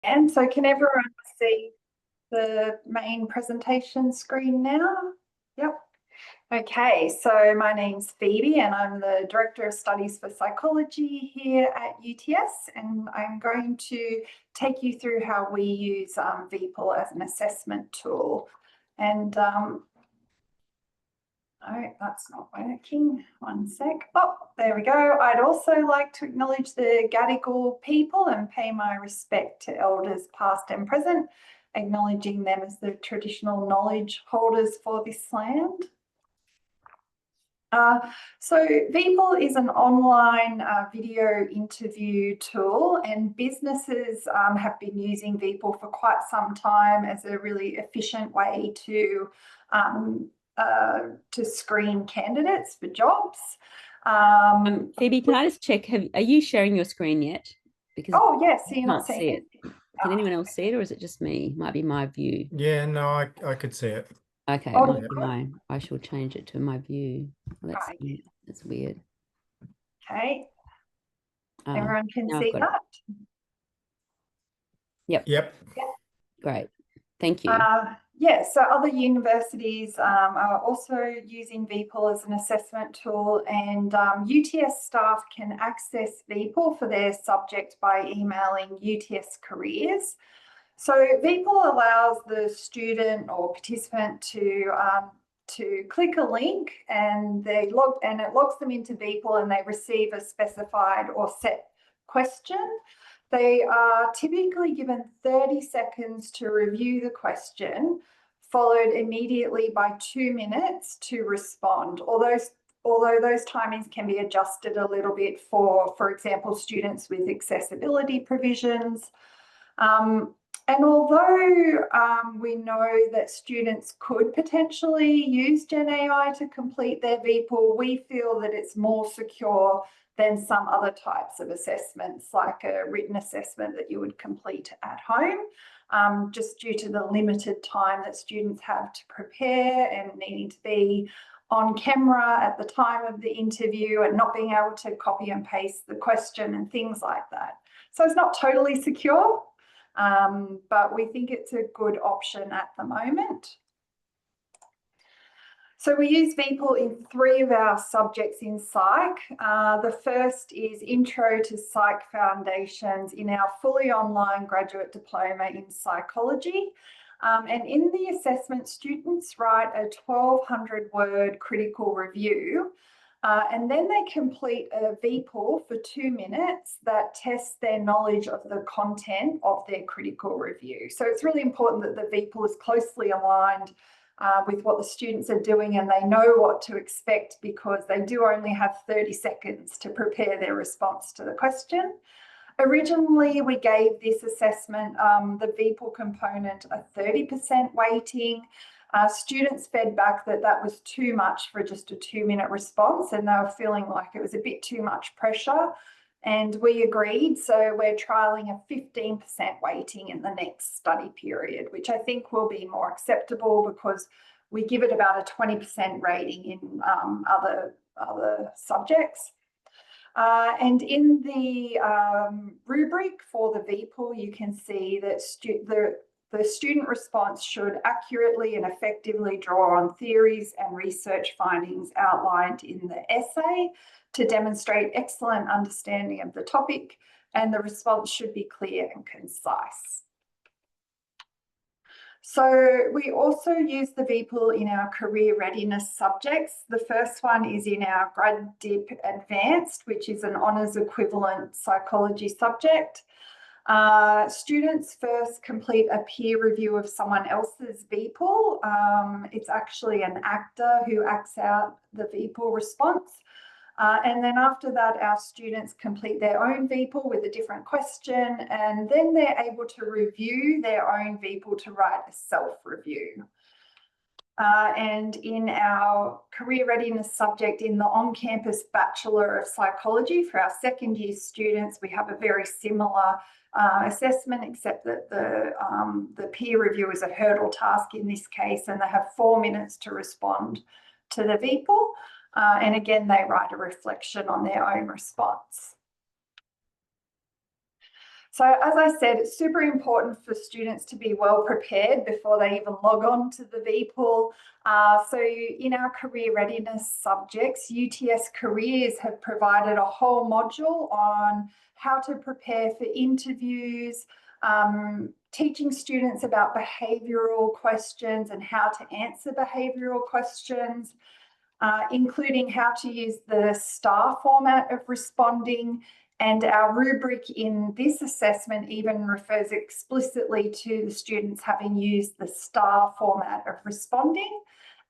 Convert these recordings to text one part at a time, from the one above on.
And so can everyone see the main presentation screen now? Yep. Okay, so my name's Phoebe and I'm the Director of Studies for Psychology here at UTS, and I'm going to take you through how we use VPOL as an assessment tool. And oh, that's not working. One sec. Oh, there we go. I'd also like to acknowledge the Gadigal people and pay my respect to elders past and present, acknowledging them as the traditional knowledge holders for this land. So VPOL is an online video interview tool, and businesses have been using VPOL for quite some time as a really efficient way to screen candidates for jobs. Phoebe, can I just check? Are you sharing your screen yet? Because oh yes, I you're not can't see seeing it. Can anyone else see it, or is it just me? Might be my view. Yeah, no, I could see it. Okay, Oh, might be mine. I shall change it to my view. Let's right. see. That's weird. Okay. Everyone can now see I've got that? Yep. Yep. Great. Thank you. Yeah, so other universities are also using VPOL as an assessment tool, and UTS staff can access VPOL for their subject by emailing UTS Careers. So VPOL allows the student or participant to click a link, and it logs them into VPOL, and they receive a specified or set question. They are typically given 30 seconds to review the question, followed immediately by 2 minutes to respond. Although those timings can be adjusted a little bit for example, students with accessibility provisions. And although we know that students could potentially use GenAI to complete their VPOL, we feel that it's more secure than some other types of assessments, like a written assessment that you would complete at home, just due to the limited time that students have to prepare and needing to be on camera at the time of the interview and not being able to copy and paste the question and things like that. So it's not totally secure, but we think it's a good option at the moment. So we use VPOL in 3 of our subjects in Psych. The first is Intro to Psych Foundations in our fully online graduate diploma in psychology. And in the assessment, students write a 1,200-word critical review, and then they complete a VPOL for 2 minutes that tests their knowledge of the content of their critical review. So it's really important that the VPOL is closely aligned with what the students are doing, and they know what to expect, because they do only have 30 seconds to prepare their response to the question. Originally, we gave this assessment, the VPOL component, a 30% weighting. Students fed back that that was too much for just a 2-minute response, and they were feeling like it was a bit too much pressure. And we agreed, so we're trialling a 15% weighting in the next study period, which I think will be more acceptable, because we give it about a 20% rating in other subjects. And in the rubric for the VPOL, you can see that the student response should accurately and effectively draw on theories and research findings outlined in the essay to demonstrate excellent understanding of the topic, and the response should be clear and concise. So we also use the VPOL in our career readiness subjects. The first one is in our Grad Dip Advanced, which is an honours equivalent psychology subject. Students first complete a peer review of someone else's VPOL. It's actually an actor who acts out the VPOL response. And then after that, our students complete their own VPOL with a different question, and then they're able to review their own VPOL to write a self-review. And in our career readiness subject in the on-campus Bachelor of Psychology for our second-year students, we have a very similar assessment, except that the peer review is a hurdle task in this case, and they have 4 minutes to respond to the VPOL. And again, they write a reflection on their own response. So as I said, it's super important for students to be well prepared before they even log on to the VPOL. So in our career readiness subjects, UTS Careers have provided a whole module on how to prepare for interviews, teaching students about behavioural questions and how to answer behavioural questions, including how to use the STAR format of responding. And our rubric in this assessment even refers explicitly to the students having used the STAR format of responding.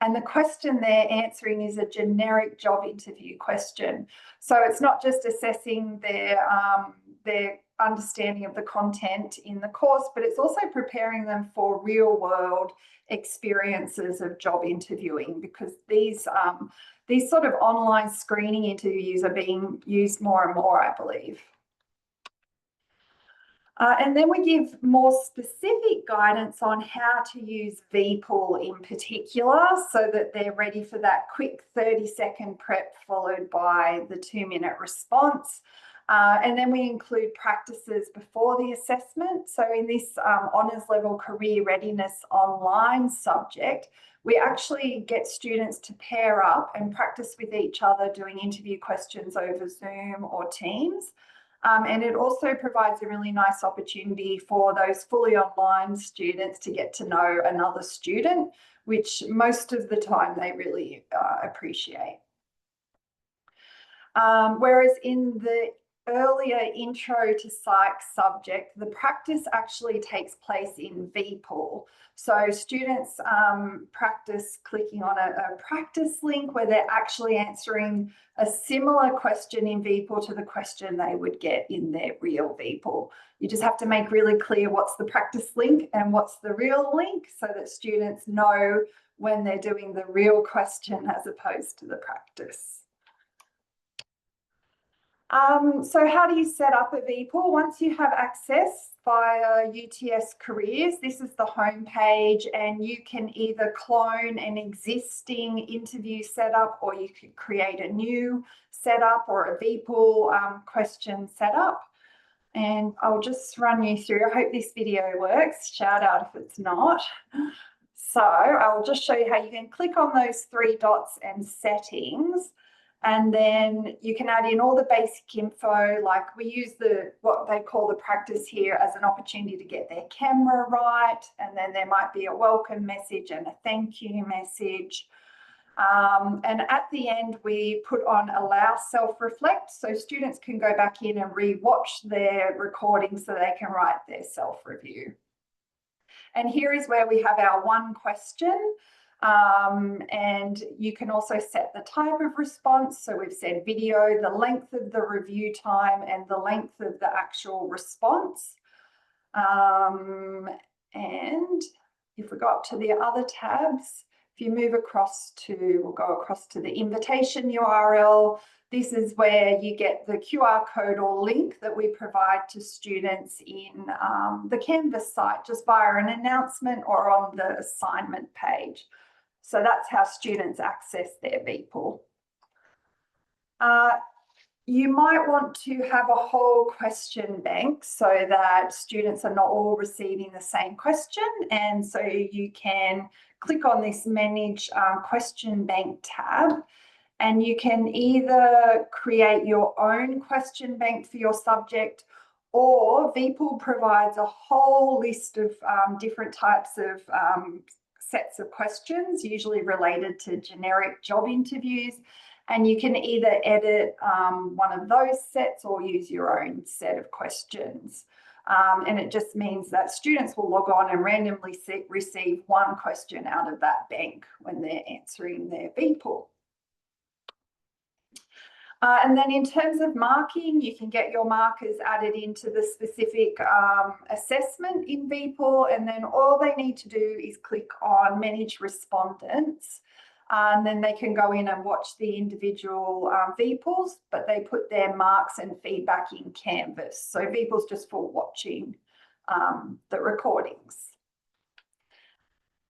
And the question they're answering is a generic job interview question. So it's not just assessing their understanding of the content in the course, but it's also preparing them for real world experiences of job interviewing, because these sort of online screening interviews are being used more and more, I believe. And then we give more specific guidance on how to use VPOL in particular, so that they're ready for that quick 30-second prep followed by the 2-minute response. And then we include practices before the assessment. So in this honours level career readiness online subject, we actually get students to pair up and practice with each other doing interview questions over Zoom or Teams. And it also provides a really nice opportunity for those fully online students to get to know another student, which most of the time they really appreciate. Whereas in the earlier intro to psych subject, the practice actually takes place in VPOL. So students practice clicking on a practice link where they're actually answering a similar question in VPOL to the question they would get in their real VPOL. You just have to make really clear what's the practice link and what's the real link, so that students know when they're doing the real question as opposed to the practice. So how do you set up a VPOL? Once you have access via UTS Careers, this is the home page, and you can either clone an existing interview setup, or you could create a new setup or a VPOL question setup. And I'll just run you through. I hope this video works. Shout out if it's not. So I'll just show you how you can click on those 3 dots and settings. And then you can add in all the basic info, like we use what they call the practice here as an opportunity to get their camera right. And then there might be a welcome message and a thank you message. And at the end, we put on allow self-reflect, so students can go back in and re-watch their recording so they can write their self-review. And here is where we have our one question. And you can also set the type of response. So we've said video, the length of the review time, and the length of the actual response. And if we got to the other tabs, if you move across to, we'll go across to the invitation URL. This is where you get the QR code or link that we provide to students in the Canvas site, just via an announcement or on the assignment page. So that's how students access their VPOL. You might want to have a whole question bank so that students are not all receiving the same question. And so you can click on this Manage Question Bank tab, and you can either create your own question bank for your subject, or VPOL provides a whole list of different types of sets of questions, usually related to generic job interviews. And you can either edit one of those sets or use your own set of questions. And it just means that students will log on and randomly receive one question out of that bank when they're answering their VPOL. And then in terms of marking, you can get your markers added into the specific assessment in VPOL, and then all they need to do is click on Manage Respondents, and then they can go in and watch the individual VPOLs, but they put their marks and feedback in Canvas. So VPOL's just for watching the recordings.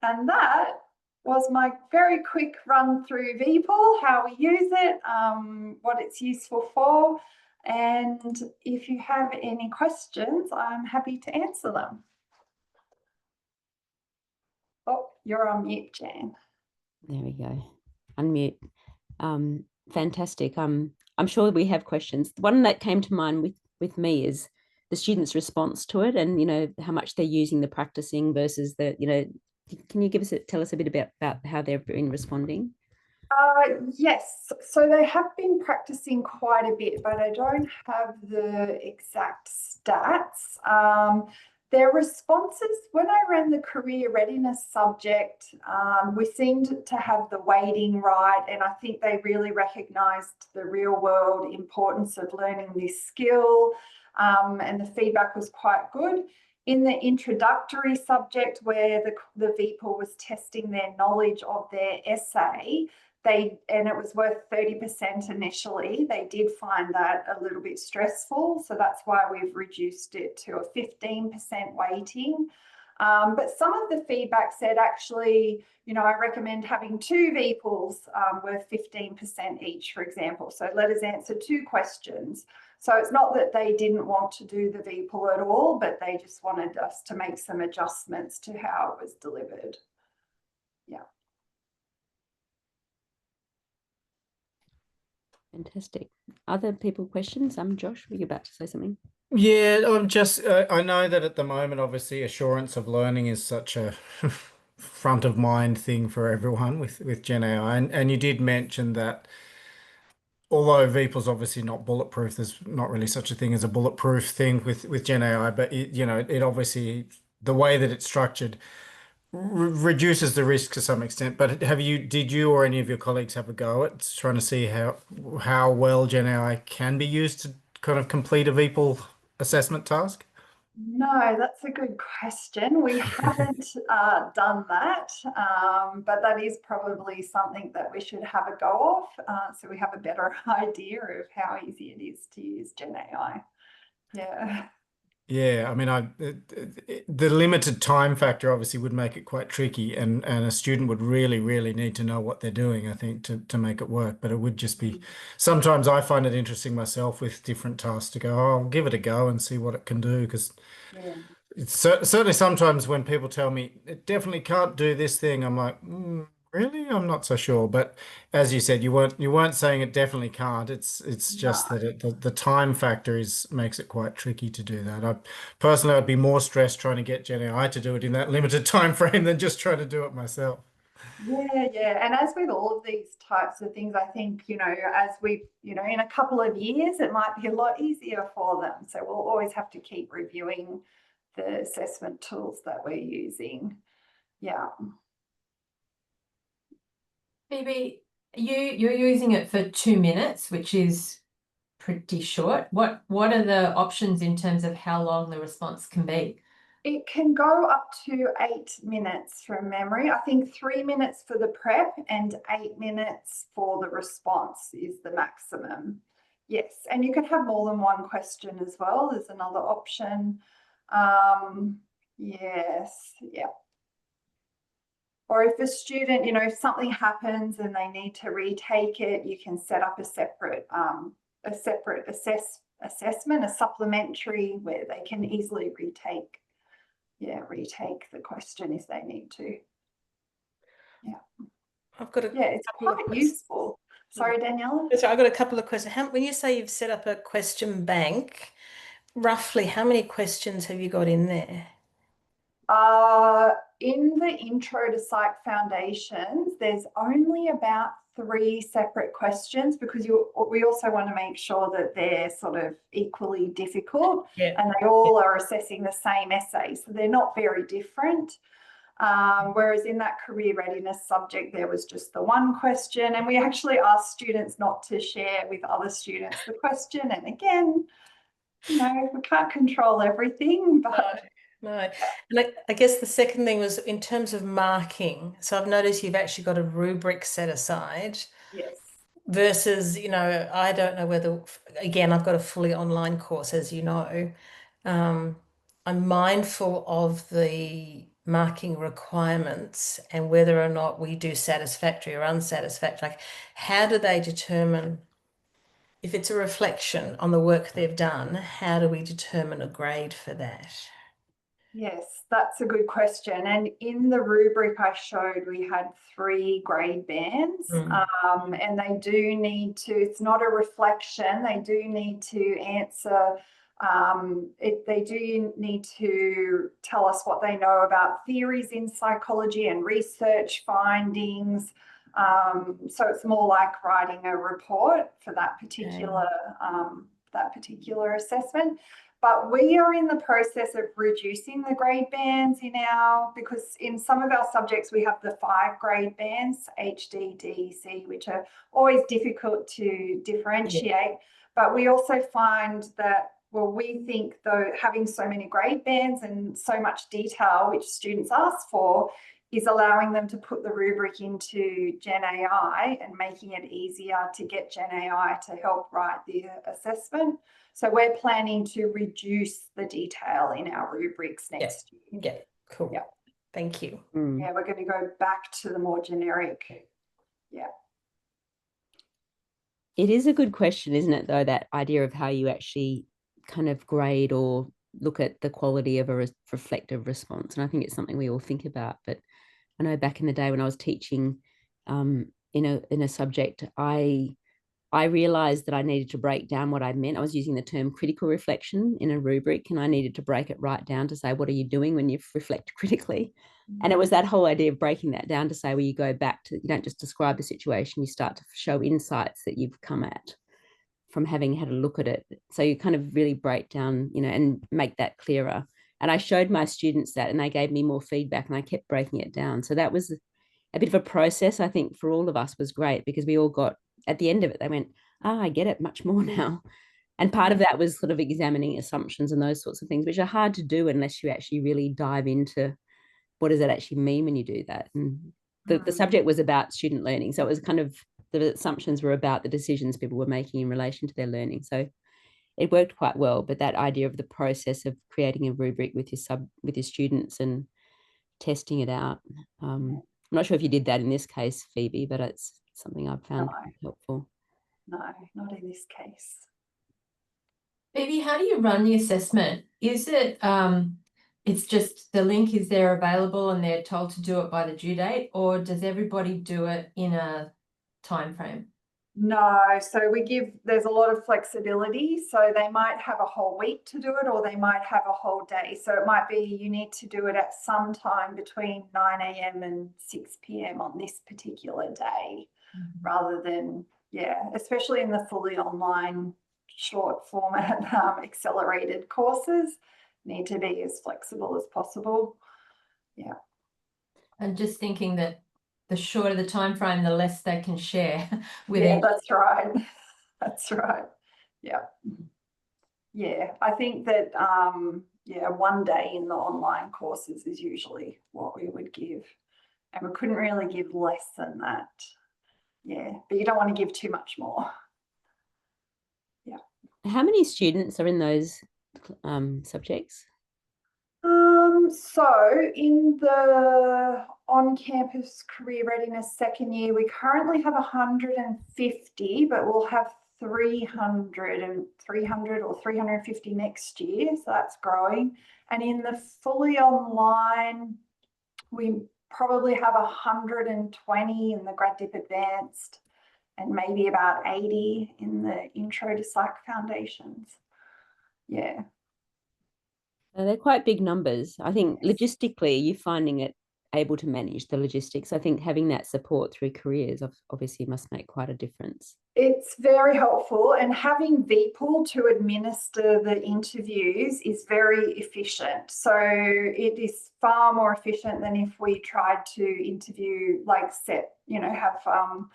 And that was my very quick run through VPOL, how we use it, what it's useful for. And if you have any questions, I'm happy to answer them. Oh, you're on mute, Jan. There we go. Unmute. Fantastic. I'm sure we have questions. The one that came to mind with me is the students' response to it, and how much they're using the practicing versus the Can you tell us a bit about how they've been responding? Yes, so they have been practicing quite a bit, but I don't have the exact stats. Their responses, when I ran the career readiness subject, we seemed to have the weighting right, and I think they really recognised the real world importance of learning this skill, and the feedback was quite good. In the introductory subject, where the VPOR was testing their knowledge of their essay, and it was worth 30% initially, they did find that a little bit stressful. So that's why we've reduced it to a 15% weighting. But some of the feedback said, actually, I recommend having two VPORs worth 15% each, for example. So let us answer two questions. So it's not that they didn't want to do the VPOR at all, but they just wanted us to make some adjustments to how it was delivered. Yeah. Fantastic. Other people questions? Josh, were you about to say something? Yeah, I'm just, I know that at the moment, obviously, assurance of learning is such a front of mind thing for everyone with Gen AI. And you did mention that although VPO's obviously not bulletproof, there's not really such a thing as a bulletproof thing with Gen AI, but it obviously, the way that it's structured reduces the risk to some extent. But did you or any of your colleagues have a go at trying to see how well Gen AI can be used to kind of complete a VPOL assessment task? No, that's a good question. We haven't done that, but that is probably something that we should have a go of, so we have a better idea of how easy it is to use Gen AI. Yeah. Yeah, I mean, the limited time factor obviously would make it quite tricky, and a student would really, really need to know what they're doing, I think, to make it work. But it would just be, sometimes I find it interesting myself with different tasks to go, oh, I'll give it a go and see what it can do, because Yeah. it's certainly sometimes when people tell me it definitely can't do this thing, I'm like, really? I'm not so sure. But as you said, you weren't saying it definitely can't. It's just No. that the time factor makes it quite tricky to do that. Personally, I'd be more stressed trying to get Gen AI to do it in that limited time frame than just trying to do it myself. Yeah, yeah. And as with all of these types of things, I think, as we, in a couple of years, it might be a lot easier for them. So we'll always have to keep reviewing the assessment tools that we're using. Yeah. Phoebe, you're using it for 2 minutes, which is pretty short. What are the options in terms of how long the response can be? It can go up to 8 minutes from memory. I think 3 minutes for the prep and 8 minutes for the response is the maximum. Yes, and you can have more than one question as well. There's another option. Yes, yeah. Or if a student, if something happens and they need to retake it, you can set up a separate assessment, a supplementary where they can easily retake the question if they need to. Yeah. It's quite useful. Sorry, Daniela. So I've got a couple of questions. When you say you've set up a question bank, roughly how many questions have you got in there? In the Intro to Psych Foundations, there's only about 3 separate questions because we also want to make sure that they're sort of equally difficult, and they all are assessing the same essay, so they're not very different. Whereas in that career readiness subject, there was just the one question, and we actually asked students not to share with other students the question. And again, we can't control everything, but No. And I guess the second thing was in terms of marking. So I've noticed you've actually got a rubric set aside. yes. Versus, I don't know whether, again, I've got a fully online course, as you know. I'm mindful of the marking requirements and whether or not we do satisfactory or unsatisfactory. Like, how do they determine if it's a reflection on the work they've done, how do we determine a grade for that? Yes, that's a good question. And in the rubric I showed, we had 3 grade bands, and they do need to, it's not a reflection, they do need to answer, they do need to tell us what they know about theories in psychology and research findings. So it's more like writing a report for that particular assessment. But we are in the process of reducing the grade bands because in some of our subjects we have the 5 grade bands, H, D, D, C, which are always difficult to differentiate. Yeah. But we also find that, well, we think though having so many grade bands and so much detail, which students ask for, is allowing them to put the rubric into GenAI and making it easier to get GenAI to help write the assessment. So we're planning to reduce the detail in our rubrics next year. Yeah, cool. Yeah. Thank you. Yeah, we're going to go back to the more generic. Yeah. It is a good question, isn't it, though, that idea of how you actually kind of grade or look at the quality of a reflective response. And I think it's something we all think about. But I know back in the day when I was teaching in a subject, I realized that I needed to break down what I meant. I was using the term critical reflection in a rubric, and I needed to break it right down to say, what are you doing when you reflect critically? And it was that whole idea of breaking that down to say, well, you go back to, you don't just describe the situation, you start to show insights that you've come at from having had a look at it. So you kind of really break down, and make that clearer. And I showed my students that, and they gave me more feedback, and I kept breaking it down. So that was a bit of a process, I think, for all of us was great, because we all got, at the end of it, they went, I get it much more now. And part of that was sort of examining assumptions and those sorts of things, which are hard to do unless you actually really dive into what does that actually mean when you do that. And the subject was about student learning. So it was kind of, the assumptions were about the decisions people were making in relation to their learning. So it worked quite well. But that idea of the process of creating a rubric with your students and testing it out. I'm not sure if you did that in this case, Phoebe, but it's something I've found helpful. No, not in this case. Phoebe, how do you run the assessment? Is it it's just the link is there available and they're told to do it by the due date, or does everybody do it in a time frame? No, so there's a lot of flexibility. So they might have a whole week to do it, or they might have a whole day. So it might be you need to do it at some time between 9 a.m. and 6 p.m. on this particular day, rather than, especially in the fully online short format accelerated courses, need to be as flexible as possible. Yeah. And just thinking that the shorter the time frame, the less they can share with it. That's right. That's right. Yeah. Yeah. I think that 1 day in the online courses is usually what we would give. And we couldn't really give less than that. Yeah. But you don't want to give too much more. Yeah. How many students are in those subjects? So in the on-campus career readiness second year, we currently have 150, but we'll have 300 or 350 next year. So that's growing. And in the fully online, we probably have 120 in the Grad Dip Advanced and maybe about 80 in the Intro to Psych Foundations. Yeah. They're quite big numbers. I think logistically, you're finding it able to manage the logistics. I think having that support through careers obviously must make quite a difference. It's very helpful, and having VPool to administer the interviews is very efficient. So it is far more efficient than if we tried to interview, have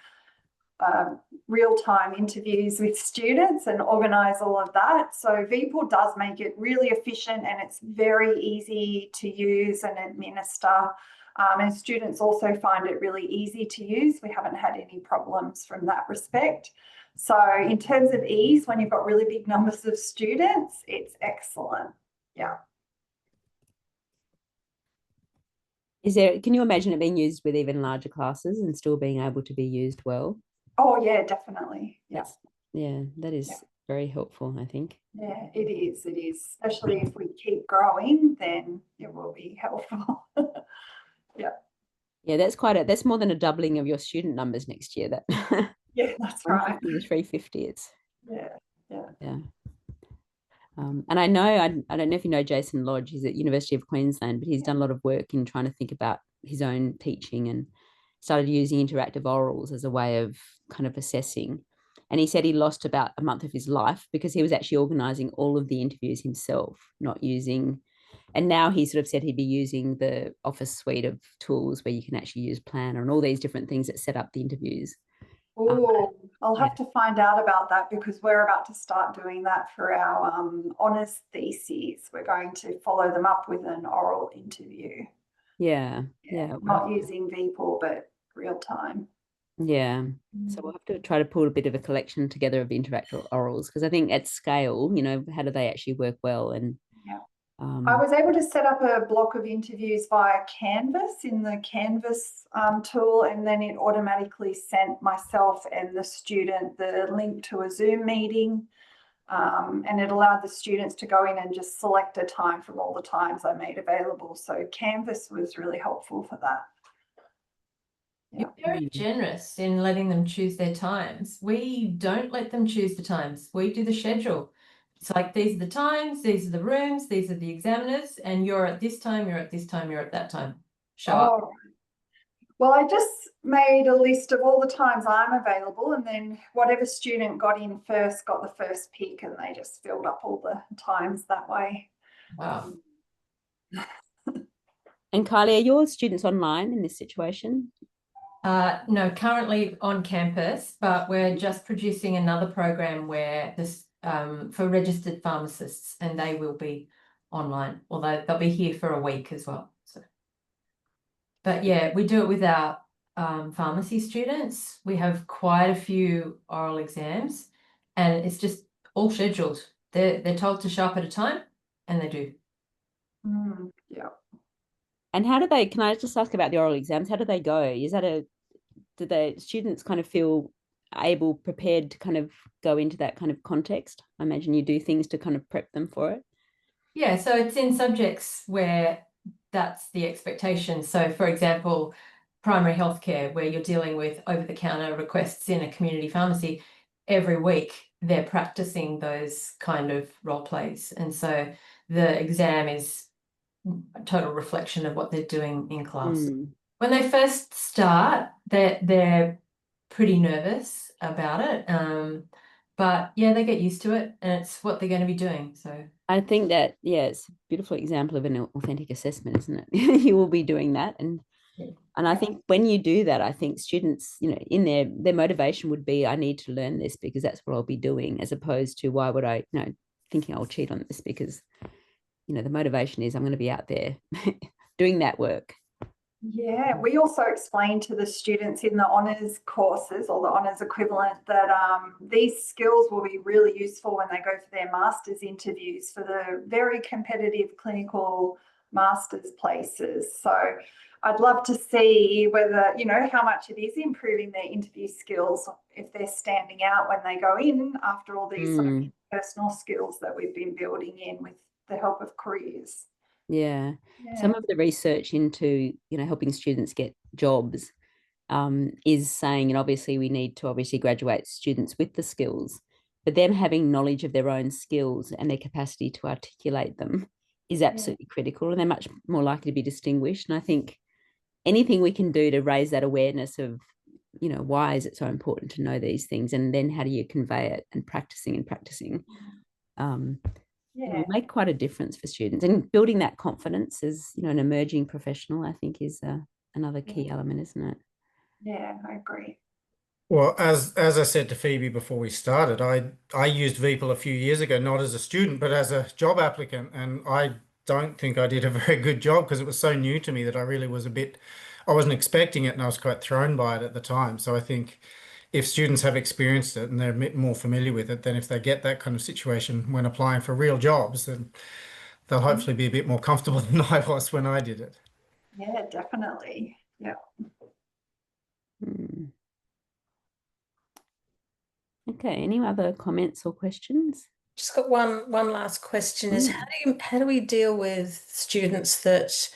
real-time interviews with students and organize all of that. So VPool does make it really efficient, and it's very easy to use and administer. And students also find it really easy to use. We haven't had any problems from that respect. So in terms of ease, when you've got really big numbers of students, it's excellent. Yeah. Can you imagine it being used with even larger classes and still being able to be used well? Oh yeah, definitely. Yeah. Yeah, that is Yeah. very helpful, I think. Yeah, it is. It is. Especially if we keep growing, then it will be helpful. Yeah, that's more than a doubling of your student numbers next year. That Yeah, that's right. 150 to 350. It's Yeah, yeah. yeah. And I know I don't know if you know Jason Lodge. He's at University of Queensland, but he's done a lot of work in trying to think about his own teaching and started using interactive orals as a way of kind of assessing. And he said he lost about a month of his life because he was actually organizing all of the interviews himself, not using. And now he sort of said he'd be using the Office suite of tools where you can actually use Planner and all these different things that set up the interviews. Oh, I'll yeah. have to find out about that because we're about to start doing that for our honours theses. We're going to follow them up with an oral interview. Yeah. Not using VPOR, but real time. Yeah. So we'll have to try to pull a bit of a collection together of interactive orals because I think at scale, how do they actually work well? And yeah. I was able to set up a block of interviews via Canvas in the Canvas tool, and then it automatically sent myself and the student the link to a Zoom meeting. And it allowed the students to go in and just select a time from all the times I made available. So Canvas was really helpful for that. You're very generous in letting them choose their times. We don't let them choose the times. We do the schedule. It's like, these are the times, these are the rooms, these are the examiners, and you're at this time, you're at this time, you're at that time. Show up. Well, I just made a list of all the times I'm available, and then whatever student got in first got the first pick, and they just filled up all the times that way. Wow. And Kylie, are your students online in this situation? No, currently on campus, but we're just producing another program where this for registered pharmacists, and they will be online, although they'll be here for a week as well. So, but yeah, we do it with our pharmacy students. We have quite a few oral exams, and it's just all scheduled. They're told to show up at a time, and they do. Yeah. And how do they? Can I just ask about the oral exams? How do they go? Is that do the students kind of feel prepared to kind of go into that kind of context? I imagine you do things to kind of prep them for it. Yeah, so it's in subjects where that's the expectation. So, for example, primary healthcare, where you're dealing with over-the-counter requests in a community pharmacy, every week they're practicing those kind of role plays. And so the exam is a total reflection of what they're doing in class. When they first start, they're pretty nervous about it. But yeah, they get used to it, and it's what they're going to be doing. So I think that, yeah, it's a beautiful example of an authentic assessment, isn't it? You will be doing that. And I think when you do that, I think students, in their motivation would be, I need to learn this because that's what I'll be doing, as opposed to why would I, thinking I'll cheat on this because, the motivation is I'm going to be out there doing that work. Yeah, we also explain to the students in the honours courses or the honours equivalent that these skills will be really useful when they go for their master's interviews for the very competitive clinical master's places. So I'd love to see whether, how much it is improving their interview skills if they're standing out when they go in after all these sort of personal skills that we've been building in with the help of careers. Yeah. Some of the research into, helping students get jobs is saying, and obviously we need to graduate students with the skills, but them having knowledge of their own skills and their capacity to articulate them is absolutely critical, and they're much more likely to be distinguished. And I think anything we can do to raise that awareness of, why is it so important to know these things, and then how do you convey it, and practicing will make quite a difference for students, and building that confidence as an emerging professional, I think, is another key element, isn't it? Yeah, I agree. Well, as I said to Phoebe before we started, I used VPL a few years ago, not as a student, but as a job applicant, and I don't think I did a very good job because it was so new to me that I wasn't expecting it, and I was quite thrown by it at the time. So I think if students have experienced it and they're a bit more familiar with it, then if they get that kind of situation when applying for real jobs, then they'll hopefully be a bit more comfortable than I was when I did it. Yeah, definitely. Yeah. Okay, any other comments or questions? Just got one last question is how do we deal with students that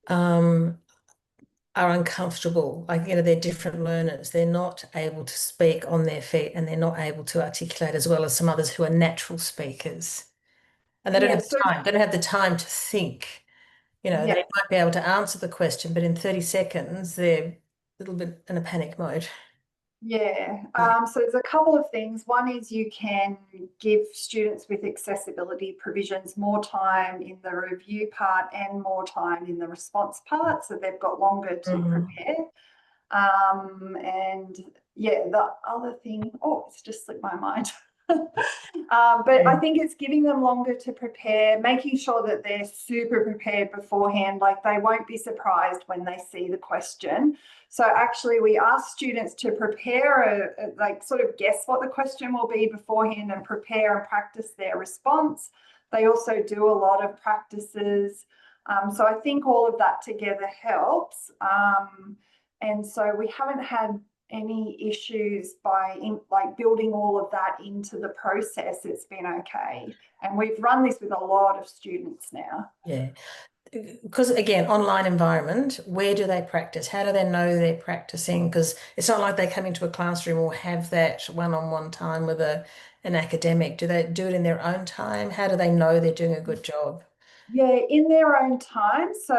are uncomfortable, like, you know, they're different learners, they're not able to speak on their feet and they're not able to articulate as well as some others who are natural speakers, and they don't have the time, they don't have the time to think. You know, they might be able to answer the question, but in 30 seconds they're a little bit in a panic mode. Yeah, so there's a couple of things. One is you can give students with accessibility provisions more time in the review part and more time in the response part, so they've got longer to prepare. And yeah, the other thing, oh, it's just slipped my mind. But I think it's giving them longer to prepare, making sure that they're super prepared beforehand, like they won't be surprised when they see the question. So actually we ask students to prepare, like sort of guess what the question will be beforehand and prepare and practice their response. They also do a lot of practices. So I think all of that together helps. And so we haven't had any issues by like building all of that into the process. It's been okay. And we've run this with a lot of students now. Yeah. Because again, online environment, where do they practice? How do they know they're practicing? Because it's not like they come into a classroom or have that one-on-one time with an academic. Do they do it in their own time? How do they know they're doing a good job? Yeah, in their own time. So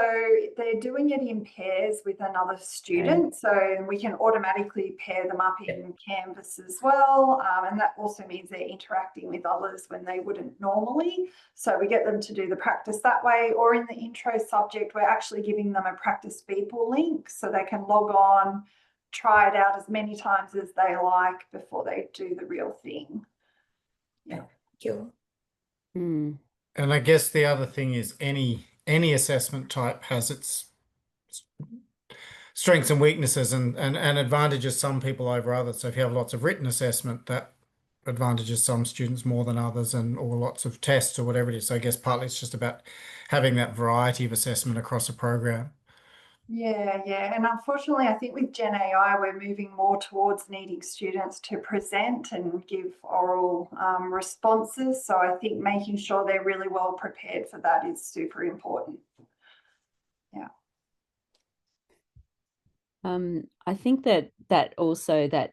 they're doing it in pairs with another student. So we can automatically pair them up in Canvas as well. And that also means they're interacting with others when they wouldn't normally. So we get them to do the practice that way. Or in the intro subject, we're actually giving them a practice people link so they can log on, try it out as many times as they like before they do the real thing. Yeah. Cool. And I guess the other thing is any assessment type has its strengths and weaknesses and advantages some people over others. So if you have lots of written assessment, that advantages some students more than others, or lots of tests or whatever it is. So I guess partly it's just about having that variety of assessment across a program. Yeah, yeah. And unfortunately, I think with GenAI, we're moving more towards needing students to present and give oral responses. So I think making sure they're really well prepared for that is super important. Yeah. I think that also that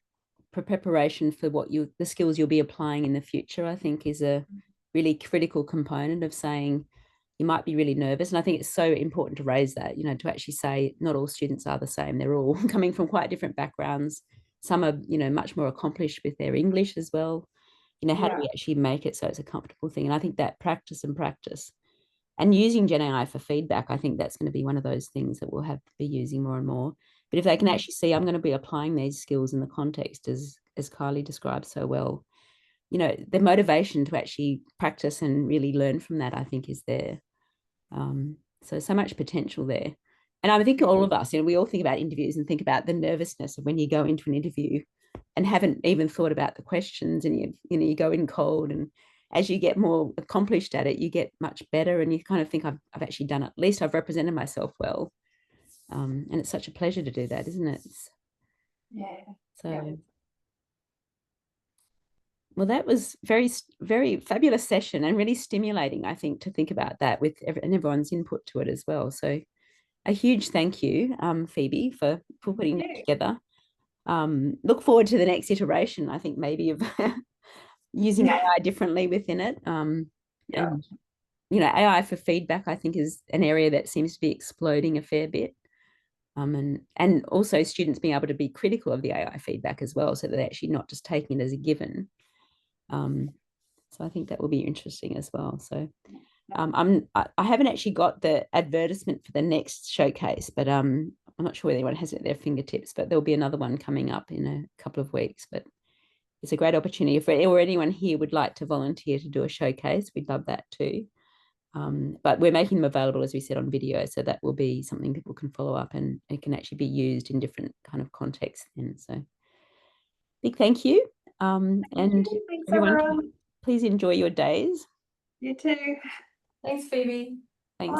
preparation for the skills you'll be applying in the future, I think is a really critical component of saying you might be really nervous. And I think it's so important to raise that, you know, to actually say not all students are the same. They're all coming from quite different backgrounds. Some are, you know, much more accomplished with their English as well. You know, how do we actually make it so it's a comfortable thing? And I think that practice and using GenAI for feedback, I think that's going to be one of those things that we'll have to be using more and more. But if they can actually see, I'm going to be applying these skills in the context as Kylie described so well, you know, the motivation to actually practice and really learn from that, I think, is there. So much potential there. And I think all of us, you know, we all think about interviews and think about the nervousness of when you go into an interview and haven't even thought about the questions, and you go in cold, and as you get more accomplished at it, you get much better, and you kind of think I've actually done it. At least I've represented myself well. And it's such a pleasure to do that, isn't it? Well, that was very, very fabulous session and really stimulating, I think, to think about that with everyone's input to it as well. So a huge thank you, Phoebe, for putting that together. Look forward to the next iteration, I think, maybe of using AI differently within it. And, you know, AI for feedback, I think, is an area that seems to be exploding a fair bit. And also students being able to be critical of the AI feedback as well, so that they're actually not just taking it as a given. So I think that will be interesting as well. So I haven't actually got the advertisement for the next showcase, but I'm not sure whether anyone has it at their fingertips, but there'll be another one coming up in a couple of weeks. But it's a great opportunity if anyone here would like to volunteer to do a showcase. We'd love that too. But we're making them available, as we said, on video, so that will be something people can follow up, and it can actually be used in different kind of contexts. And so big thank you. And everyone, please enjoy your days. You too. Thanks, Phoebe. Thanks.